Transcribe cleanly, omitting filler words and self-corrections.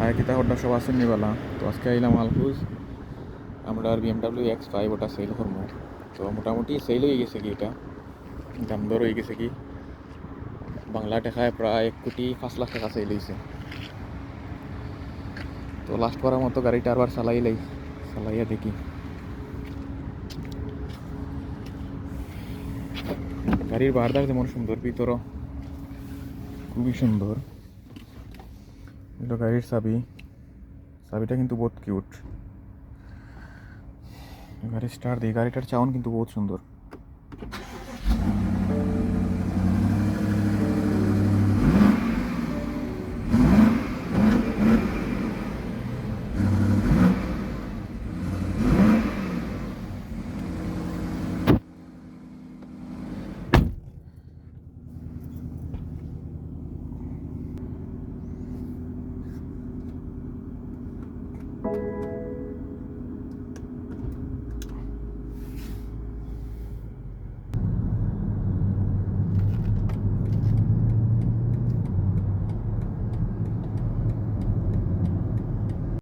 হায় কিতা হড্ডা সব আসেন নিবালা। তো আজকে আইলাম আলহুজ। আমরা আর BMW X5 ওটা সেল করবো। তো মোটামুটি সেল হয়ে গেছে কি, এটা দাম দর হয়ে গেছে কি বাংলা টাকায় প্রায় 1,05,00,000 টাকা সেল হয়েছে। তো লাস্ট করার মতো গাড়িটা আবার চালাইয়া দেখি। গাড়ির বারদার যেমন সুন্দর, ভিতরও খুবই সুন্দর। এটা গাড়ির চাবিটা কিন্তু বহুত কিউট। গাড়ি স্টার্ট দিই, গাড়িটার চাউন কিন্তু বহুত সুন্দর।